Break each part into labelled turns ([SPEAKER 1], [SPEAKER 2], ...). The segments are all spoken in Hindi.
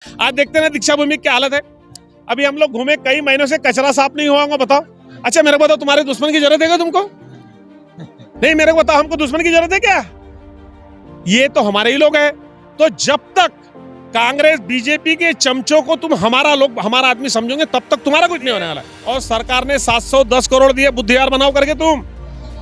[SPEAKER 1] आज देखते ना दीक्षा भूमि की क्या हालत है। अभी हम लोग घूमे कई महीनों से, कचरा साफ नहीं हुआ होगा, बताओ। अच्छा मेरे को बताओ, तुम्हारे दुश्मन की जरूरत है क्या तुमको? नहीं, मेरे को बताओ, हमको दुश्मन की जरूरत है क्या? ये तो हमारे ही लोग हैं। तो जब तक कांग्रेस बीजेपी के चमचों को तुम हमारा आदमी समझोगे, तब तक तुम्हारा कुछ नहीं होने वाला। और सरकार ने 710 करोड़ दिए बुद्धियार बनाओ करके तुम,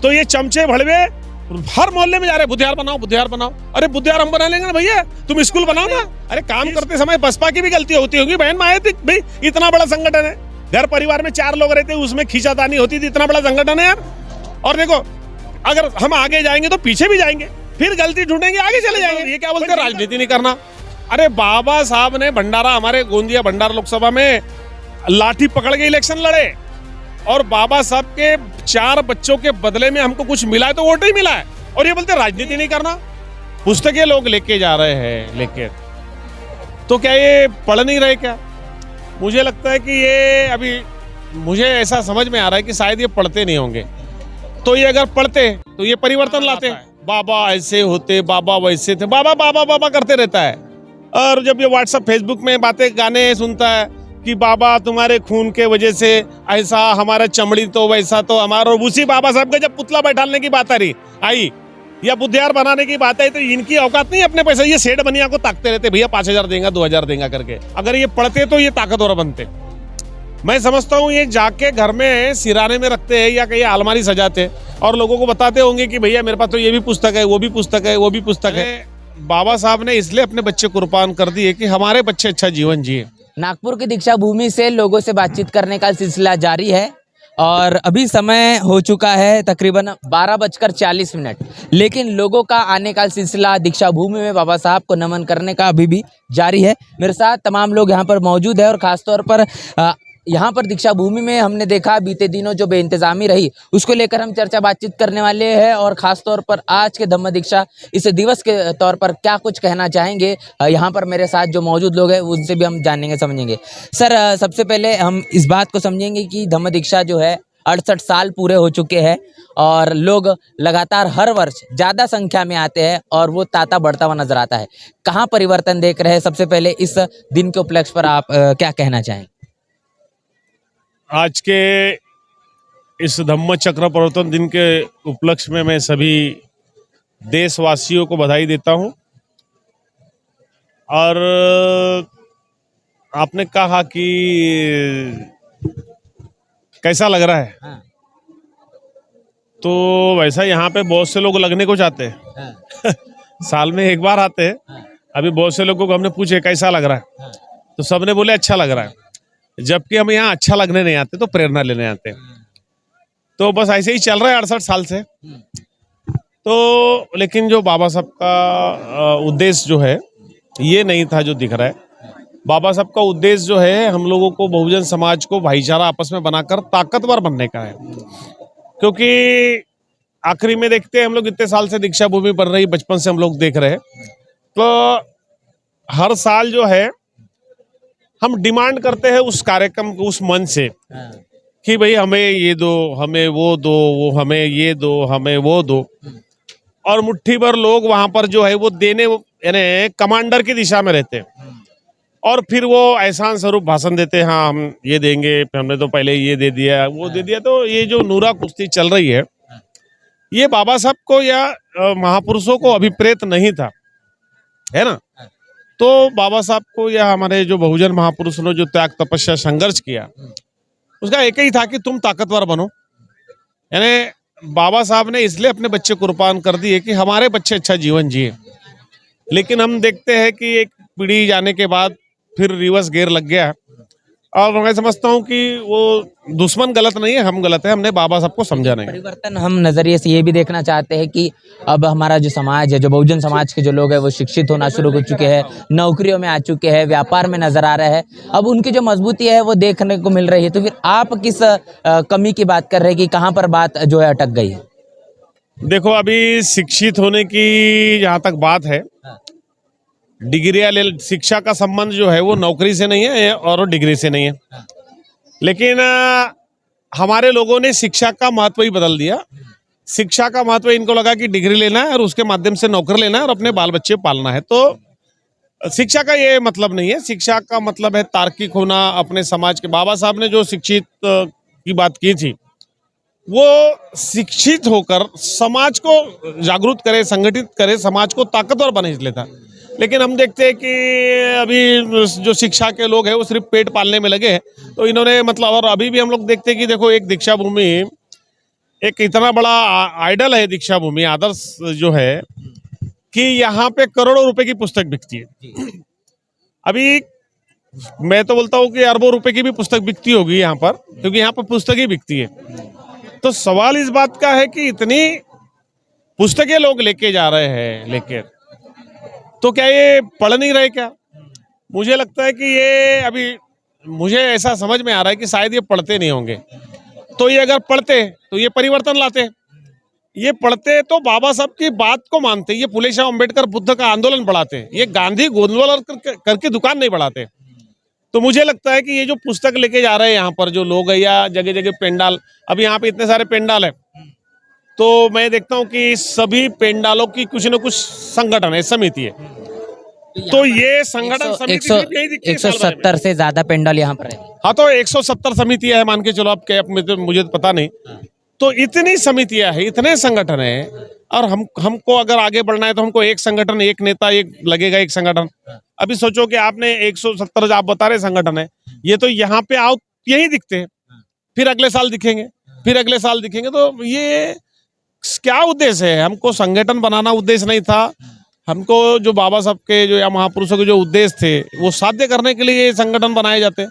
[SPEAKER 1] तो ये चमचे भड़वे हर मोहल्ले में जा रहे, बुद्धियार बनाओ, बुद्धियार बनाओ। अरे बुद्धियार हम बना लेंगे ना भैया, तुम स्कूल बनाओ ना। अरे काम करते समय बसपा की भी गलती होती होगी, बहन माए थी भाई, इतना बड़ा संगठन है, घर परिवार में 4 लोग रहते, उसमें खींचातानी होती थी, इतना बड़ा संगठन है यार। और देखो, अगर हम आगे जाएंगे तो पीछे भी जाएंगे, फिर गलती ढूंढेंगे, आगे चले जाएंगे। ये क्या बोलते हैं, राजनीति नहीं करना। अरे बाबा साहब ने भंडारा, हमारे गोंदिया भंडारा लोकसभा में लाठी पकड़ के इलेक्शन लड़े, और बाबा साहब के 4 बच्चों के बदले में हमको कुछ मिला है तो वोट ही मिला है। और ये बोलते राजनीति नहीं करना। पुस्तकें लोग लेके जा रहे हैं, लेके तो क्या ये पढ़ नहीं रहे क्या? मुझे लगता है कि ये अभी, मुझे ऐसा समझ में आ रहा है कि शायद ये पढ़ते नहीं होंगे। तो ये अगर पढ़ते तो ये परिवर्तन लाते। बाबा ऐसे होते, बाबा वैसे थे, बाबा बाबा बाबा करते रहता है। और जब ये व्हाट्सएप फेसबुक में बातें गाने सुनता है कि बाबा तुम्हारे खून के वजह से ऐसा, हमारा चमड़ी तो वैसा, तो हमारा, उसी बाबा साहब का जब पुतला बैठाने की बात आई या बुद्धियार बनाने की बात आई, तो इनकी औकात नहीं अपने पैसे, ये सेठ बनिया को ताकते रहते, भैया 5000 देगा, 2000 देगा करके। अगर ये पढ़ते तो ये ताकतवर बनते। मैं समझता हूँ ये जाके घर में सिराने में रखते हैं या कहीं अलमारी सजाते और लोगों को बताते होंगे कि भैया मेरे पास तो ये भी पुस्तक है, वो भी पुस्तक है, वो भी पुस्तक है। बाबा साहब ने इसलिए अपने बच्चे कुर्बान कर दिए कि हमारे बच्चे अच्छा जीवन जिए।
[SPEAKER 2] नागपुर की दीक्षा भूमि से लोगों से बातचीत करने का सिलसिला जारी है और अभी समय हो चुका है तकरीबन 12:40, लेकिन लोगों का आने का सिलसिला दीक्षा भूमि में बाबा साहब को नमन करने का अभी भी जारी है। मेरे साथ तमाम लोग यहाँ पर मौजूद है और ख़ासतौर पर यहाँ पर दीक्षा भूमि में हमने देखा बीते दिनों जो बेइंतजामी रही, उसको लेकर हम चर्चा बातचीत करने वाले हैं और ख़ास तौर पर आज के धम्म दीक्षा इस दिवस के तौर पर क्या कुछ कहना चाहेंगे, यहाँ पर मेरे साथ जो मौजूद लोग हैं उनसे भी हम जानेंगे समझेंगे। सर, सबसे पहले हम इस बात को समझेंगे कि धम्म दीक्षा जो है 68 साल पूरे हो चुके हैं और लोग लगातार हर वर्ष ज़्यादा संख्या में आते हैं और वो तांता बढ़ता हुआ नजर आता है। कहाँ परिवर्तन देख रहे हैं? सबसे पहले इस दिन के उपलक्ष्य पर आप क्या कहना चाहेंगे?
[SPEAKER 1] आज के इस धम्म चक्र प्रवर्तन दिन के उपलक्ष्य में मैं सभी देशवासियों को बधाई देता हूं। और आपने कहा कि कैसा लग रहा है,
[SPEAKER 2] हाँ।
[SPEAKER 1] तो वैसा यहाँ पे बहुत से लोग लगने को चाहते हैं।
[SPEAKER 2] हाँ।
[SPEAKER 1] साल में एक बार आते हैं।
[SPEAKER 2] हाँ।
[SPEAKER 1] अभी बहुत से लोगों को हमने पूछे कैसा लग रहा है,
[SPEAKER 2] हाँ।
[SPEAKER 1] तो सबने बोले अच्छा लग रहा है। जबकि हम यहाँ अच्छा लगने नहीं आते, तो प्रेरणा लेने आते हैं। तो बस ऐसे ही चल रहा है 68 साल से। तो लेकिन जो बाबा साहब का उद्देश्य जो है ये नहीं था जो दिख रहा है। बाबा साहब का उद्देश्य जो है हम लोगों को, बहुजन समाज को भाईचारा आपस में बनाकर ताकतवर बनने का है। क्योंकि आखिरी में देखते हैं हम लोग, इतने साल से दीक्षा भूमि बन रही, बचपन से हम लोग देख रहे हैं, तो हर साल जो है हम डिमांड करते हैं उस कार्यक्रम को, उस मन से कि भाई हमें ये दो, हमें वो दो, वो हमें ये दो, हमें वो दो। और मुट्ठी भर लोग वहां पर जो है वो देने, यानी कमांडर की दिशा में रहते हैं और फिर वो एहसान स्वरूप भाषण देते हैं, हाँ हम ये देंगे, हमने तो पहले ये दे दिया, वो दे दिया। तो ये जो नूरा कुश्ती चल रही है, ये बाबा साहब को या महापुरुषों को अभिप्रेत नहीं था, है ना। तो बाबा साहब को या हमारे जो बहुजन महापुरुषों ने जो त्याग तपस्या संघर्ष किया, उसका एक ही था कि तुम ताकतवर बनो। यानी बाबा साहब ने इसलिए अपने बच्चे कुर्बान कर दिए कि हमारे बच्चे अच्छा जीवन जिए। लेकिन हम देखते हैं कि एक पीढ़ी जाने के बाद फिर रिवर्स गियर लग गया। और मैं समझता हूँ कि वो दुश्मन गलत नहीं है, हम गलत है, हमने बाबा साहब को समझा नहीं।
[SPEAKER 2] परिवर्तन हम नजरिए से ये भी देखना चाहते हैं कि अब हमारा जो समाज है, जो बहुजन समाज के जो लोग हैं वो शिक्षित होना शुरू हो चुके हैं, नौकरियों में आ चुके हैं, व्यापार में नजर आ रहे हैं, अब उनकी जो मजबूती है वो देखने को मिल रही है। तो फिर आप किस कमी की बात कर रहे हैं कि कहाँ पर बात जो है अटक गई है?
[SPEAKER 1] देखो, अभी शिक्षित होने की जहाँ तक बात है, डिग्रियां ले, शिक्षा का संबंध जो है वो नौकरी से नहीं है और डिग्री से नहीं है। लेकिन हमारे लोगों ने शिक्षा का महत्व ही बदल दिया। शिक्षा का महत्व इनको लगा कि डिग्री लेना है और उसके माध्यम से नौकरी लेना है और अपने बाल बच्चे पालना है। तो शिक्षा का ये मतलब नहीं है। शिक्षा का मतलब है तार्किक होना, अपने समाज के। बाबा साहब ने जो शिक्षित की बात की थी, वो शिक्षित होकर समाज को जागरूक करे, संगठित करे, समाज को ताकतवर बना इसलिए था। लेकिन हम देखते हैं कि अभी जो शिक्षा के लोग हैं वो सिर्फ पेट पालने में लगे हैं। तो इन्होंने मतलब, और अभी भी हम लोग देखते हैं कि देखो, एक दीक्षा भूमि, एक इतना बड़ा आइडल है दीक्षा भूमि, आदर्श जो है, कि यहाँ पे करोड़ों रुपए की पुस्तक बिकती है। अभी मैं तो बोलता हूँ कि अरबों रुपए की भी पुस्तक बिकती होगी यहाँ पर, क्योंकि यहाँ पर पुस्तक ही बिकती है। तो सवाल इस बात का है कि इतनी पुस्तकें लोग लेके जा रहे हैं, लेकर, तो क्या ये पढ़ नहीं रहे क्या? मुझे लगता है कि ये अभी, मुझे ऐसा समझ में आ रहा है कि शायद ये पढ़ते नहीं होंगे। तो ये अगर पढ़ते तो ये परिवर्तन लाते, ये पढ़ते तो बाबा साहब की बात को मानते, ये फुले शाह अम्बेडकर बुद्ध का आंदोलन बढ़ाते, ये गांधी गोंदवल करके दुकान नहीं बढ़ाते। तो मुझे लगता है कि ये जो पुस्तक लेके जा रहे हैं यहाँ पर जो लोग है, या जगह जगह पेंडाल, अभी यहाँ पे इतने सारे पेंडाल है, तो मैं देखता हूँ कि सभी पेंडालों की कुछ न कुछ संगठन है, समिति है। तो ये संगठन समिति यही दिखती है साल भर में।
[SPEAKER 2] 170 से ज्यादा पेंडाल यहाँ पर है।
[SPEAKER 1] हाँ, तो 170 समितियां है, मान के चलो आप, क्या मुझे तो पता नहीं। तो इतनी समितियां हैं, इतने संगठन है, और हमको अगर आगे बढ़ना है तो हमको एक संगठन, एक नेता, एक लगेगा, एक संगठन। अभी सोचो कि आपने 170 आप बता रहे संगठन है, ये तो यहाँ पे आओ यही दिखते हैं, फिर अगले साल दिखेंगे, फिर अगले साल दिखेंगे। तो ये क्या उद्देश्य है? हमको संगठन बनाना उद्देश्य नहीं था। हमको जो बाबा साहब के, जो या महापुरुषों के जो उद्देश्य थे, वो साध्य करने के लिए ये संगठन बनाए जाते,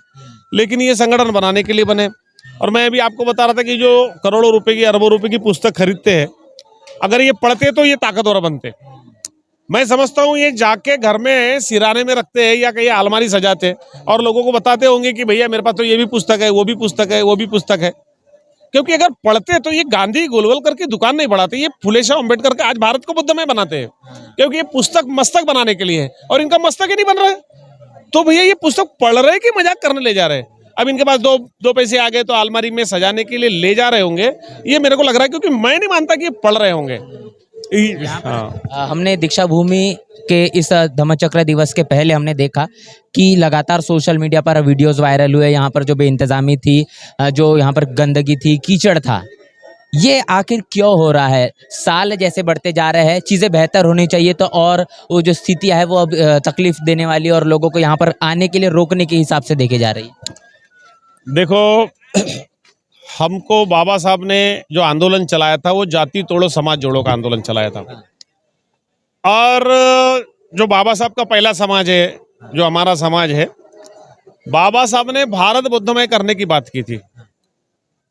[SPEAKER 1] लेकिन ये संगठन बनाने के लिए बने। और मैं अभी आपको बता रहा था कि जो करोड़ों रुपए की, अरबों रुपए की पुस्तक खरीदते हैं, अगर ये पढ़ते तो ये ताकतवर बनते। मैं समझता हूँ ये जाके घर में सिराने में रखते हैं या कहीं अलमारी सजाते, और लोगों को बताते होंगे कि भैया मेरे पास तो ये भी पुस्तक है, वो भी पुस्तक है, वो भी पुस्तक है। क्योंकि अगर पढ़ते तो ये गांधी गोलवल करके दुकान नहीं बढ़ाते, ये फुले शाह अम्बेडकर के आज भारत को बुद्धमय बनाते हैं। क्योंकि ये पुस्तक मस्तक बनाने के लिए है, और इनका मस्तक ही नहीं बन रहा है। तो भैया ये पुस्तक पढ़ रहे कि मजाक करने ले जा रहे हैं? अब इनके पास दो पैसे आ गए तो अलमारी में सजाने के लिए ले जा रहे होंगे, ये मेरे को लग रहा है, क्योंकि मैं नहीं मानता कि ये पढ़ रहे होंगे। हाँ।
[SPEAKER 2] हमने दीक्षा भूमि के इस धम्मचक्र दिवस के पहले हमने देखा कि लगातार सोशल मीडिया पर वीडियोस वायरल हुए, यहाँ पर जो बेइंतजामी थी, जो यहाँ पर गंदगी थी, कीचड़ था, ये आखिर क्यों हो रहा है? साल जैसे बढ़ते जा रहे हैं, चीज़ें बेहतर होनी चाहिए, तो और वो जो स्थितियाँ है वो अब तकलीफ देने वाली और लोगों को यहाँ पर आने के लिए रोकने के हिसाब से देखे जा रही है।
[SPEAKER 1] देखो, हमको बाबा साहब ने जो आंदोलन चलाया था, वो जाति तोड़ो समाज जोड़ो का आंदोलन चलाया था। और जो बाबा साहब का पहला समाज है, जो हमारा समाज है, बाबा साहब ने भारत बुद्धमय करने की बात की थी।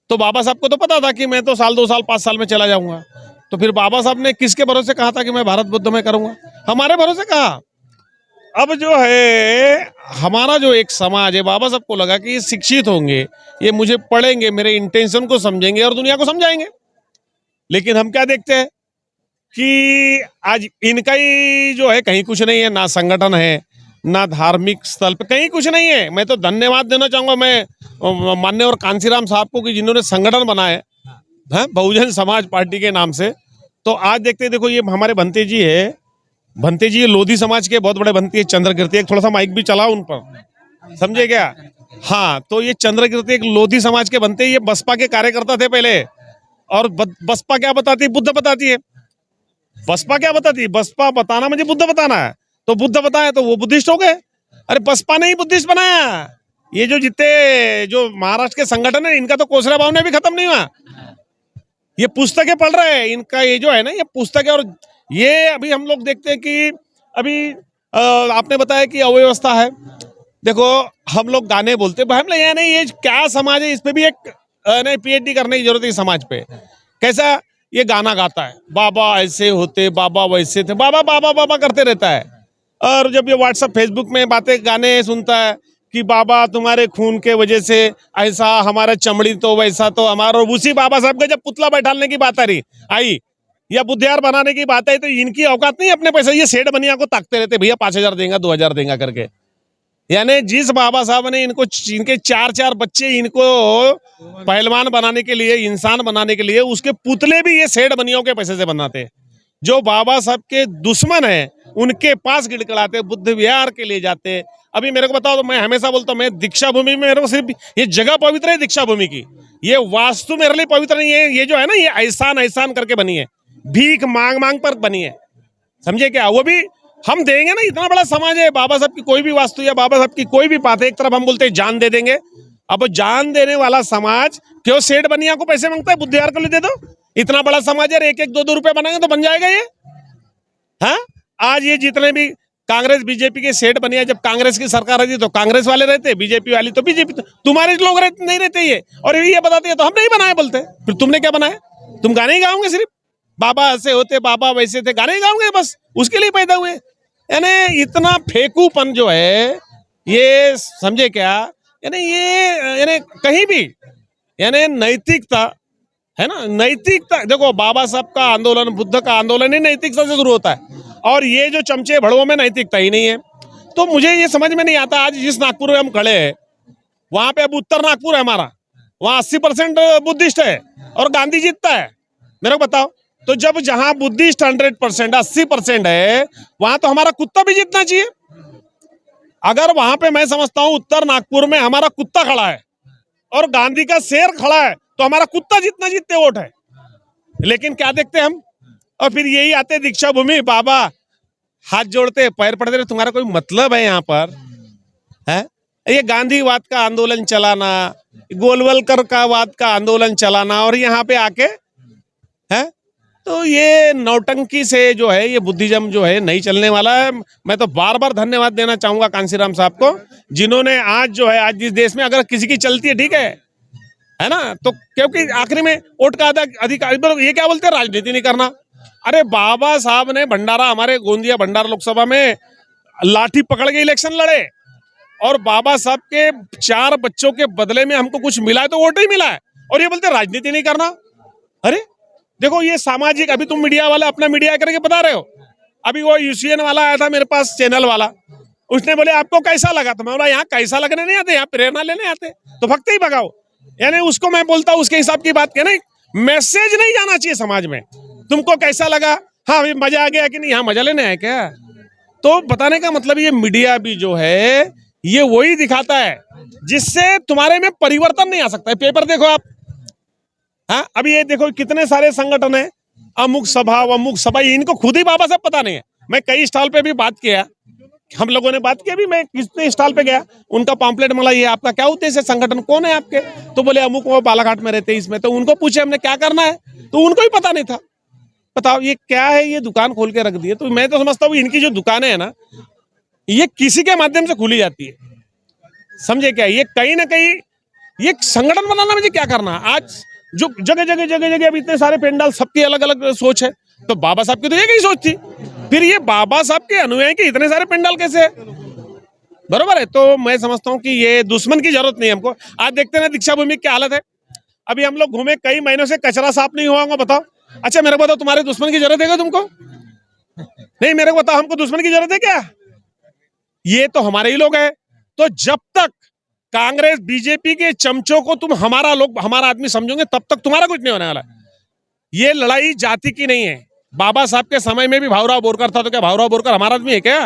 [SPEAKER 1] तो बाबा साहब को तो पता था कि मैं तो साल 2 साल 5 साल में चला जाऊंगा। तो फिर बाबा साहब ने किसके भरोसे कहा था कि मैं भारत बुद्धमय करूंगा? हमारे भरोसे कहा। अब जो है हमारा जो एक समाज है, बाबा साहब को लगा कि ये शिक्षित होंगे, ये मुझे पढ़ेंगे, मेरे इंटेंशन को समझेंगे और दुनिया को समझाएंगे। लेकिन हम क्या देखते हैं कि आज इनका ही जो है कहीं कुछ नहीं है, ना संगठन है, ना धार्मिक स्थल पे कहीं कुछ नहीं है। मैं तो धन्यवाद देना चाहूंगा मैं माननीय और कांसीराम साहब को, कि जिन्होंने संगठन बनाए हैं बहुजन समाज पार्टी के नाम से। तो आज देखते हैं, देखो ये हमारे भंते जी है, भंते जी ये लोधी समाज के बहुत बड़े भंती है, चंद्रकीर्ति। एक थोड़ा सा माइक भी चलाओ उन पर, समझे क्या? हाँ, तो ये चंद्रकीर्ति एक लोधी समाज के बनते, ये बसपा के कार्यकर्ता थे पहले। और बसपा क्या बताती है? बुद्ध बताती है। बसपा क्या बताती है? बसपा बताना मुझे बुद्ध बताना है, तो बुद्ध बताया तो वो बुद्धिस्ट हो गए। अरे बसपा ने ही बुद्धिस्ट बनाया। ये जो जितने जो महाराष्ट्र के संगठन है, इनका तो कोसरा भाव ने भी खत्म नहीं हुआ। ये पुस्तकें पढ़ रहे हैं, इनका ये जो है ना, ये पुस्तकें। और ये अभी हम लोग देखते हैं कि अभी आपने बताया कि अव्यवस्था है। देखो, हम लोग गाने बोलते हैं, हम लोग नहीं, ये क्या समाज है, इस पे भी एक नहीं PhD करने की जरूरत है समाज पे। कैसा ये गाना गाता है, बाबा ऐसे होते, बाबा वैसे थे, बाबा बाबा बाबा करते रहता है। और जब ये व्हाट्सएप फेसबुक में बातें गाने सुनता है कि बाबा तुम्हारे खून के वजह से ऐसा, हमारा चमड़ी तो वैसा, तो हमारा, उसी बाबा साहब का जब पुतला बैठाने की बात आई या बुद्धियार बनाने की बात आई, तो इनकी औकात नहीं अपने पैसे, ये सेठ बनिया को ताकते रहते, भैया 5,000 देगा, 2,000 देगा करके। यानी जिस बाबा साहब ने इनको, इनके 4 बच्चे इनको पहलवान बनाने के लिए, इंसान बनाने के लिए, उसके पुतले भी ये सेठ बनियों के पैसे से बनाते हैं। जो बाबा साहब के दुश्मन है उनके पास गिड़गिड़ाते, बुद्ध विहार के लिए जाते। अभी मेरे को बताओ तो मैं हमेशा बोलता हूँ, मैं दीक्षा भूमि में, मेरे को सिर्फ ये जगह पवित्र है दीक्षा भूमि की, ये वास्तु मेरे लिए पवित्र नहीं है। ये जो है ना, ये एहसान एहसान करके बनी है, भीख मांग मांग पर बनी है, समझे क्या? वो भी हम देंगे ना, इतना बड़ा समाज है, बाबा साहब की कोई भी वास्तु या बाबा साहब की कोई भी बात है, एक तरफ हम बोलते हैं जान दे देंगे। अब वो जान देने वाला समाज क्यों सेठ बनिया को पैसे मांगता है? बुद्ध विहार को ले दे दो, इतना बड़ा समाज है, एक एक दो दो रुपए बनाएंगे तो बन जाएगा ये। हाँ, आज ये जितने भी कांग्रेस बीजेपी के सेठ बनिया, जब कांग्रेस की सरकार रहती तो कांग्रेस वाले रहते, बीजेपी वाली तो बीजेपी, तुम्हारे लोग नहीं रहते ये, और ये बताते हैं तो हम नहीं बनाए बोलते। फिर तुमने क्या बनाया? तुम गाने ही गाओगे सिर्फ, बाबा ऐसे होते, बाबा वैसे थे, गाने ही गाओगे बस, उसके लिए पैदा हुए। यानी इतना फेंकूपन जो है ये, समझे क्या? यानी ये, यानी कहीं भी, यानी नैतिकता है ना, नैतिकता देखो, बाबा साहब का आंदोलन, बुद्ध का आंदोलन ही नैतिकता से शुरू होता है, और ये जो चमचे भड़ों में नैतिकता ही नहीं है। तो मुझे ये समझ में नहीं आता, आज जिस नागपुर में हम खड़े हैं, वहां पे अब उत्तर नागपुर है हमारा, वहां 80% बुद्धिस्ट है और गांधी जीतता है। मेरे को बताओ, तो जब जहां बुद्धिस्ट 100% 80% है, वहां तो हमारा कुत्ता भी जीतना चाहिए। अगर वहां पे मैं समझता हूं उत्तर नागपुर में हमारा कुत्ता खड़ा है और गांधी का शेर खड़ा है, तो हमारा कुत्ता जितना जीतते वोट है। लेकिन क्या देखते हम, और फिर यही आते दीक्षा भूमि, बाबा हाथ जोड़ते, पैर पड़ते, तुम्हारा कोई मतलब है यहाँ पर? है ये गांधीवाद का आंदोलन चलाना, गोलवलकर का वाद का आंदोलन चलाना, और यहाँ पे आके है, तो ये नौटंकी से जो है, ये बुद्धिज्म जो है नहीं चलने वाला है। मैं तो बार बार धन्यवाद देना चाहूंगा कांसीराम साहब को, जिन्होंने आज जो है, आज जिस देश में अगर किसी की चलती है ठीक है ना, तो क्योंकि आखिरी में वोट का अधिकार, ये क्या बोलते हैं, राजनीति नहीं करना। अरे बाबा साहब ने भंडारा, हमारे गोंदिया भंडारा लोकसभा में लाठी पकड़ के इलेक्शन लड़े, और बाबा साहब के 4 बच्चों के बदले में हमको कुछ मिला है तो वोट ही मिला है, और ये बोलते राजनीति नहीं करना। अरे देखो, ये सामाजिक, अभी तुम मीडिया वाले अपना मीडिया करके बता रहे हो। अभी वो यूसीएन वाला आया था मेरे पास, चैनल वाला, उसने बोले आपको कैसा लगा? तो मैं बोला यहाँ कैसा लगने नहीं आते, यहाँ प्रेरणा लेने आते, तो भक्ति ही भगाओ। यानी उसको मैं बोलता हूँ उसके हिसाब की बात क्या, नहीं मैसेज नहीं जाना चाहिए समाज में, तुमको कैसा लगा, हाँ अभी मजा आ गया कि नहीं, यहाँ मजा लेने आए क्या? तो बताने का मतलब ये मीडिया भी जो है, ये वही दिखाता है जिससे तुम्हारे में परिवर्तन नहीं आ सकता है। पेपर देखो आप, हाँ अभी ये देखो कितने सारे संगठन है, अमुक सभा, इनको खुद ही बाबा साहब पता नहीं है। मैं कई स्टॉल पे भी बात किया, हम लोगों ने बात की, अभी मैं कितने स्टॉल पे गया, उनका पॉम्पलेट मिला, ये आपका क्या उद्देश्य है, संगठन कौन है आपके? तो बोले अमुक, वो बालाघाट में रहते हैं इसमें। तो उनको पूछे हमने क्या करना है, तो उनको ही पता नहीं था। बताओ ये क्या है, ये दुकान खोल के रख दी है। तो मैं तो समझता हूँ इनकी जो दुकानें है ना, ये किसी के माध्यम से खुली जाती है, समझे क्या? ये कहीं ना कहीं ये संगठन बनाना मुझे क्या करना। आज जो जगह जगह अब इतने सारे पेंडाल, सबकी अलग अलग सोच है, तो बाबा साहब की तो एक ही सोच थी, फिर ये बाबा साहब के अनुयायी के इतने सारे पेंडाल कैसे है? बरोबर है। तो मैं समझता हूँ कि ये दुश्मन की जरूरत नहीं है हमको। आज देखते ना दीक्षा भूमि की हालत है, अभी हम लोग घूमे कई महीनों से, कचरा साफ नहीं हुआ होगा, बताओ। अच्छा मेरे को बताओ, तुम्हारे दुश्मन की जरूरत है क्या तुमको? नहीं, मेरे को बताओ, हमको दुश्मन की जरूरत है क्या? ये तो हमारे ही लोग हैं। तो जब तक कांग्रेस बीजेपी के चमचों को तुम हमारा लोग, हमारा आदमी समझोगे, तब तक तुम्हारा कुछ नहीं होने वाला। ये लड़ाई जाति की नहीं है। बाबा साहब के समय में भी भावराव बोरकर था, तो क्या भावराव बोरकर हमारा आदमी है क्या?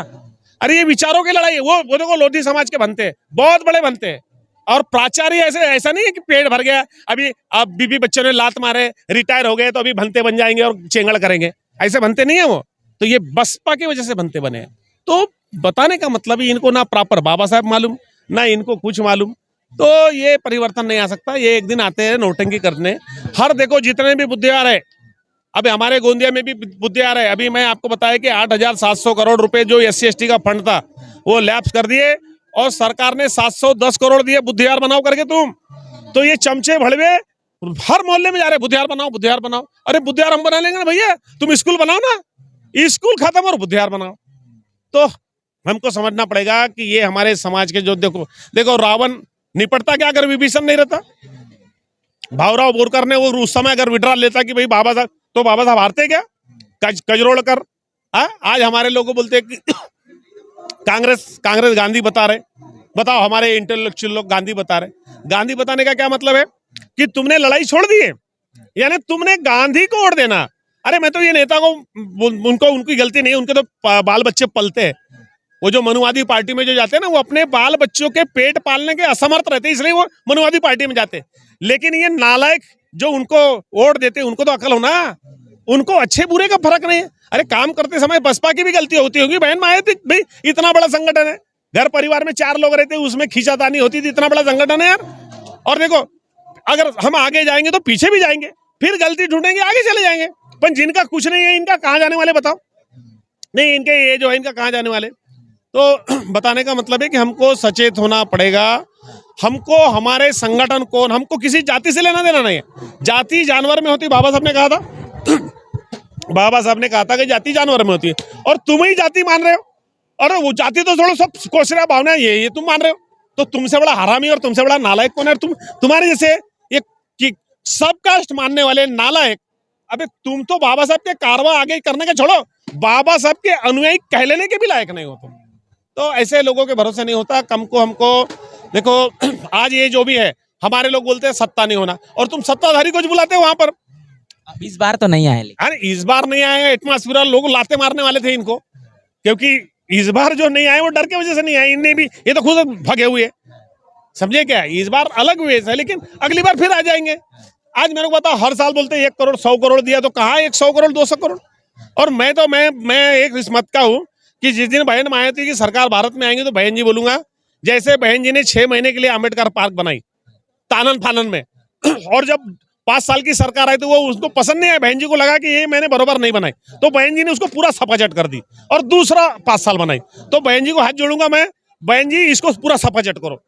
[SPEAKER 1] अरे ये विचारों की लड़ाई है। वो देखो लोधी समाज के बनते हैं, बहुत बड़े बनते हैं, और प्राचार्य ऐसा नहीं है कि पेट भर गया, अभी अब बीबी बच्चों ने लात मारे, रिटायर हो गए, तो अभी भंते बन जाएंगे और चेंगड़ करेंगे, ऐसे बनते नहीं है वो। तो ये बसपा की वजह से बनते बने हैं। तो बताने का मतलब ही, इनको ना प्रॉपर बाबा साहब मालूम, ना इनको कुछ मालूम, तो ये परिवर्तन नहीं आ सकता। ये एक दिन आते हैं नौटंकी करने। हर देखो जितने भी बुद्धिवार है, अभी हमारे गोंदिया में भी बुद्धिवार है। अभी मैं आपको बताया कि 8,700 करोड़ रुपए जो SC/ST का फंड था, वो लैप्स कर दिए, और सरकार ने 710 करोड़ दिए बुद्धिवार बनाओ करके तुम। तो ये चमचे भड़वे हर मोहल्ले में जा रहे, बुद्धिवार बनाओ, बुद्धिवार बनाओ। अरे बुद्धिवार हम बना लेंगे ना भैया, तुम स्कूल बनाओ ना, स्कूल खत्म और बुद्धिवार बनाओ। तो हमको समझना पड़ेगा कि ये हमारे समाज के जो, देखो रावण निपटता क्या अगर विभीषण नहीं रहता? भावराव बोरकर ने वो उस समय अगर विड्रॉल लेता कि भाई बाबा साहब, तो बाबा साहब हारते क्या? कजरोड़ कर। आज हमारे लोगों बोलते हैं कि कांग्रेस गांधी बता रहे। बताओ, हमारे इंटेलेक्चुअल लोग गांधी बता रहे। गांधी बताने का क्या मतलब है कि तुमने लड़ाई छोड़ दी है, यानी तुमने गांधी को वोट देना। अरे मैं तो ये नेता को उनको उनकी गलती नहीं, उनके तो बाल बच्चे पलते हैं। वो जो मनुवादी पार्टी में जो जाते हैं ना, वो अपने बाल बच्चों के पेट पालने के असमर्थ रहते हैं, इसलिए वो मनुवादी पार्टी में जाते हैं। लेकिन ये नालायक जो उनको वोट देते हैं, उनको तो अकल हो ना, उनको अच्छे बुरे का फर्क नहीं है। अरे काम करते समय बसपा की भी गलती होती होगी, बहन माए थी भाई, इतना बड़ा संगठन है, घर परिवार में 4 लोग रहते हैं, उसमें खींचातानी होती थी, इतना बड़ा संगठन है यार। और देखो अगर हम आगे जाएंगे तो पीछे भी जाएंगे, फिर गलती ढूंढेंगे, आगे चले जाएंगे। पर जिनका कुछ नहीं है, इनका कहाँ जाने वाले बताओ? नहीं, इनके ये जो है, इनका कहाँ जाने वाले? तो बताने का मतलब है कि हमको सचेत होना पड़ेगा। हमको हमारे संगठन को, हमको किसी जाति से लेना देना नहीं है। जाति जानवर में होती, बाबा साहब ने कहा था बाबा साहब ने कहा था कि जाति जानवर में होती है, और तुम ही जाति मान रहे हो। और वो जाति तो थोड़ा सब कोशरा भावना ये तुम मान रहे हो, तो तुमसे बड़ा हरामी और तुमसे बड़ा नालायक कौन है? तुम्हारे जैसे ये कि सब कास्ट मानने वाले नालायक, अबे तुम तो बाबा साहब के कारवा आगे करने के छोड़ो, बाबा साहब के अनुयायी कह लेने के भी लायक नहीं हो तुम। तो ऐसे लोगों के भरोसे नहीं होता। हमको देखो, आज ये जो भी है, हमारे लोग बोलते हैं सत्ता नहीं होना, और तुम सत्ताधारी को बुलाते हो वहां पर।
[SPEAKER 2] इस बार तो नहीं आए, लेकिन
[SPEAKER 1] अरे इस बार नहीं आए, एटमॉस्फेयर लोग लाते मारने वाले थे इनको, क्योंकि इस बार जो नहीं आए वो डर की वजह से नहीं आए। इनने भी, ये तो खुद भगे हुए, समझे क्या? इस बार अलग वे है, लेकिन अगली बार फिर आ जाएंगे। आज मेरे को बताओ, हर साल बोलते हैं 1 करोड़ 100 करोड़ दिया, तो कहाँ 100 करोड़ 200 करोड़? और मैं एक इस मत का हूँ कि जिस दिन बहन मायावती की सरकार भारत में आएंगी तो बहन जी बोलूंगा, जैसे बहन जी ने 6 महीने के लिए अम्बेडकर पार्क बनाई तानन फानन में, और जब 5 साल की सरकार आई तो वो उसको पसंद नहीं आया, बहन जी को लगा कि ये मैंने बराबर नहीं बनाई, तो बहन जी ने उसको पूरा सपाचट कर दी और दूसरा 5 साल बनाई। तो बहन जी को हाथ जोड़ूंगा मैं, बहन जी इसको पूरा सपाचट करो।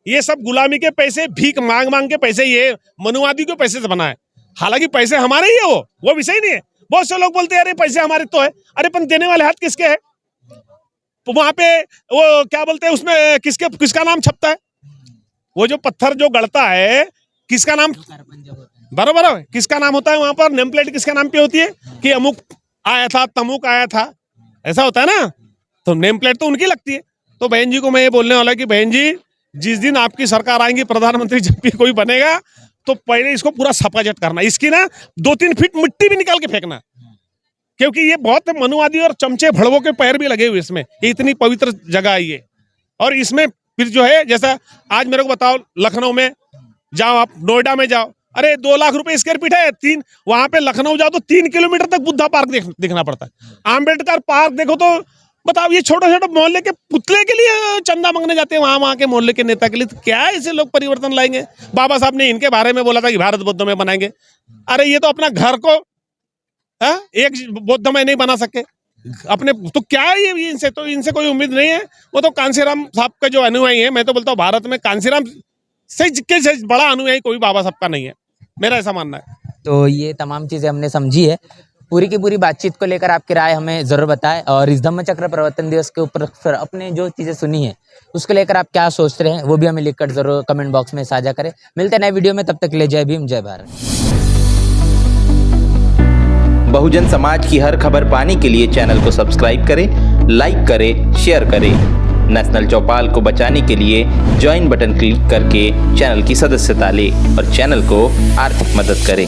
[SPEAKER 1] ये सब गुलामी के पैसे, भीख मांग मांग के पैसे, ये मनुवादी के पैसे से बना है। हालांकि पैसे हमारे ही है, वो विषय नहीं है। बहुत से लोग बोलते हैं अरे पैसे हमारे तो है, अरे पर देने वाले हाथ किसके है? वहां पे वो क्या बोलते हैं, उसमें किसका नाम छपता है? वो जो पत्थर जो गड़ता है, किसका नाम? बराबर है, किसका नाम होता है वहां पर? नेम प्लेट किसका नाम पे होती है कि अमुक आया था, तमुक आया था, ऐसा होता है ना? तो नेम प्लेट तो उनकी लगती है। तो बहन जी को मैं ये बोलने वाला कि बहन जी, जिस दिन आपकी सरकार आएंगी, प्रधानमंत्री जब भी कोई बनेगा, तो पहले इसको पूरा सपाचट करना, इसकी ना 2-3 फीट मिट्टी भी निकाल के फेंकना, क्योंकि ये बहुत मनुवादी और चमचे भड़वों के पैर भी लगे हुए इसमें। ये इतनी पवित्र जगह है ये, और इसमें फिर जो है, जैसा आज मेरे को बताओ, लखनऊ में जाओ, आप नोएडा में जाओ, अरे 2 लाख रुपए स्क्वायर फीट है, वहां पे लखनऊ जाओ तो 3 किलोमीटर तक बुद्धा पार्क दिखना पड़ता है। आम्बेडकर पार्क देखो तो बताओ, ये छोटे छोटे मोहल्ले के पुतले के लिए चंदा मांगने जाते हैं वहां के मोहल्ले के नेता के लिए। तो क्या ऐसे लोग परिवर्तन लाएंगे? बाबा साहब ने इनके बारे में बोला था कि भारत बौद्ध में बनाएंगे। अरे ये तो अपना घर को एक बौद्ध में नहीं बना सके अपने, तो क्या ये इनसे कोई उम्मीद नहीं है। वो तो कांसीराम साहब का जो अनुयायी है, मैं तो बोलता हूँ भारत में कांसीराम से बड़ा अनुयायी कोई बाबा साहब का नहीं है, मेरा ऐसा मानना है।
[SPEAKER 2] तो ये तमाम चीज़ें हमने समझी है। पूरी की पूरी बातचीत को लेकर आपकी राय हमें ज़रूर बताएं, और इस धम्मचक्र प्रवर्तन दिवस के ऊपर फिर अपने जो चीज़ें सुनी है उसको लेकर आप क्या सोच रहे हैं, वो भी हमें लिखकर ज़रूर कमेंट बॉक्स में साझा करें। मिलते हैं नए वीडियो में, तब तक के लिए जय भीम, जय भारत।
[SPEAKER 3] बहुजन समाज की हर खबर पाने के लिए चैनल को सब्सक्राइब करें, लाइक करें, शेयर करें। नेशनल चौपाल को बचाने के लिए ज्वाइन बटन क्लिक करके चैनल की सदस्यता लें और चैनल को आर्थिक मदद करें।